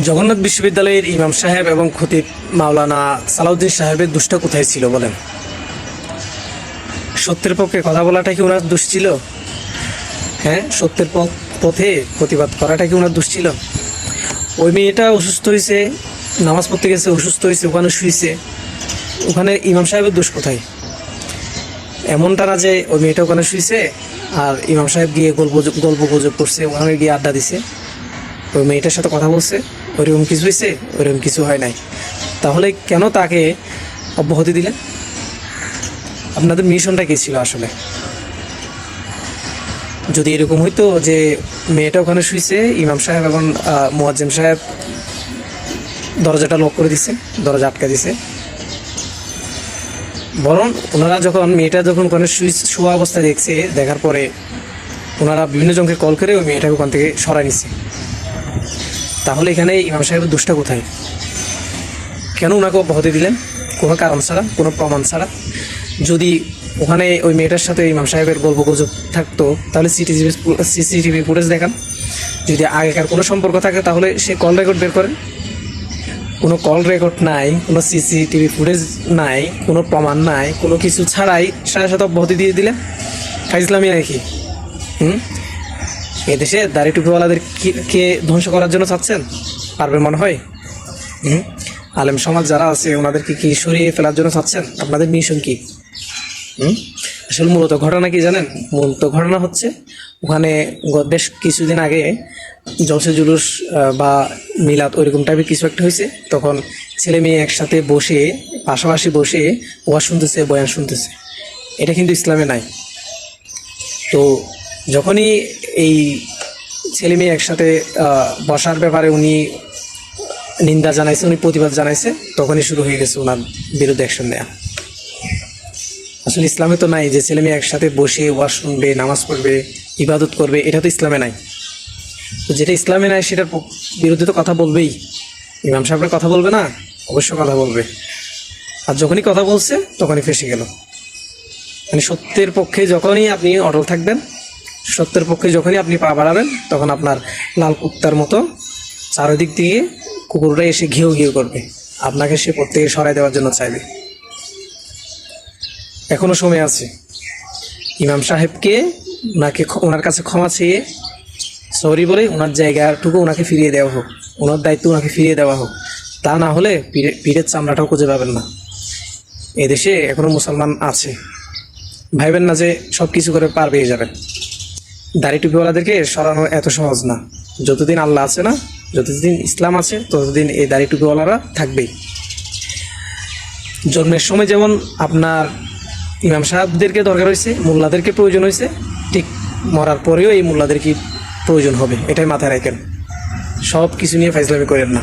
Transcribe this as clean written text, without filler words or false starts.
জগন্নাথ বিশ্ববিদ্যালয়ের ইমাম সাহেব এবং খতিব মাওলানা সালাউদ্দিন সাহেবের দোষটা কোথায় ছিল বলেন? সত্যের পক্ষে কথা বলাটা কি ওনার দোষ ছিল? হ্যাঁ, সত্যের পথে প্রতিবাদ করাটা কি ওনার দোষ ছিল? ওই মেয়েটা অসুস্থ হয়েছে, নামাজ পড়তে গেছে, অসুস্থ হয়েছে, ওখানে শুয়েছে, ওখানে ইমাম সাহেবের দোষ কোথায়? এমনটা না যে ওই মেয়েটা ওখানে শুয়েছে আর ইমাম সাহেব গিয়ে গল্প গুজব করছে, ওখানে গিয়ে আড্ডা দিছে, ওই মেয়েটার সাথে কথা বলছে, ওইরকম কিছু হয়েছে? ওইরকম কিছু হয় নাই। তাহলে কেন তাকে অব্যাহতি দিলেন? আপনাদের মিশনটা কী ছিল আসলে? যদি এরকম হইতো যে মেয়েটা ওখানে শুয়েছে, ইমাম সাহেব এবং মুয়াজ্জিম সাহেব দরজাটা লক করে দিছে, দরজা আটকে দিছে, বরং ওনারা মেয়েটা যখন ওখানে শোয়া অবস্থায় দেখছে, দেখার পরে ওনারা বিভিন্ন জনকে কল করে ওই মেয়েটাকে ওখান থেকে সরাই নিছে। তাহলে এখানে ইমাম সাহেবের দোষটা কোথায়? কেন ওনাকে অব্যাহতি দিলেন কোনো কারণ ছাড়া, কোনো প্রমাণ ছাড়া? যদি ওখানে ওই মেয়েটার সাথে ইমাম সাহেবের গল্প গুজব থাকতো তাহলে সিসিটিভি ফুটেজ দেখান। যদি আগেকার কোনো সম্পর্ক থাকে তাহলে সে কল রেকর্ড বের করেন। কোনো কল রেকর্ড নাই, কোনো সিসিটিভি ফুটেজ নাই, কোনো প্রমাণ নাই, কোনো কিছু ছাড়াই সাথে অব্যাহতি দিয়ে দিলেন। ফাইজলামি নাকি? এদেশে দাড়ি টুপিওয়ালাদের কে ধ্বংস করার জন্য চাচ্ছেন? পারবে মনে হয়? আলেম সমাজ যারা আছে ওনাদেরকে কি সরিয়ে ফেলার জন্য চাচ্ছেন? আপনাদের মিশন কি? আসলে মূলত ঘটনা কি জানেন? মূলত ঘটনা হচ্ছে ওখানে বেশ কিছুদিন আগে জলসে জুলুস বা মিলাদ ওইরকম টাইপের কিছু একটা হয়েছে। তখন ছেলে মেয়ে একসাথে বসে, পাশাপাশি বসে ওয়াজ শুনতেছে, বয়ান শুনতেছে। এটা কিন্তু ইসলামে নাই। তো যখনই এই ছেলে মেয়ে একসাথে বসার ব্যাপারে উনি নিন্দা জানাইছে, উনি প্রতিবাদ জানাইছে, তখনই শুরু হয়ে গেছে ওনার বিরুদ্ধে অ্যাকশন নেওয়া। আসলে ইসলামে তো নাই যে ছেলে মেয়ে একসাথে বসে ওয়াজ শুনবে, নামাজ পড়বে, ইবাদত করবে, এটা তো ইসলামে নাই। তো যেটা ইসলামে নাই সেটার বিরুদ্ধে তো কথা বলবেই। ইমাম সাহেবরা কথা বলবে না? অবশ্যই কথা বলবে। আর যখনই কথা বলছে তখনই ফেসে গেল। মানে সত্যের পক্ষে যখনই আপনি অটল থাকবেন, সত্যের পক্ষে যখনই আপনি পা বাড়াবেন, তখন আপনার লাল কুত্তার মতো চারিদিক দিয়ে কুকুররা এসে ঘিউ ঘিউ করবে, আপনাকে সে পথ থেকে সরাই দেওয়ার জন্য চাইবে। এখনো সময় আছে। ইমাম সাহেবকে ওনার কাছে ক্ষমা চেয়ে সরি বলে ওনার জায়গাটুকু ওনাকে ফিরিয়ে দেওয়া হোক, ওনার দায়িত্ব ওনাকে ফিরিয়ে দেওয়া হোক। তা না হলে পিঠের চামড়াটাও খুঁজে পাবেন না। এদেশে এখনো মুসলমান আছে। ভাইবেন না যে সব কিছু করে পার পেয়ে যাবেন। দাড়ি টুপিওয়ালাদেরকে সরানো এত সহজ না। যতদিন আল্লাহ আছে না, যতদিন ইসলাম আছে, ততদিন এই দাড়ি টুপিওয়ালারা থাকবেই। জন্মের সময় যেমন আপনার ইমাম সাহেবদেরকে দরকার হয়েছে, মোল্লাদেরকে প্রয়োজন হয়েছে, ঠিক মরার পরেও এই মোল্লাদের কি প্রয়োজন হবে, এটাই মাথায় রাখেন। সব কিছু নিয়ে ফাইজলামি করেন না।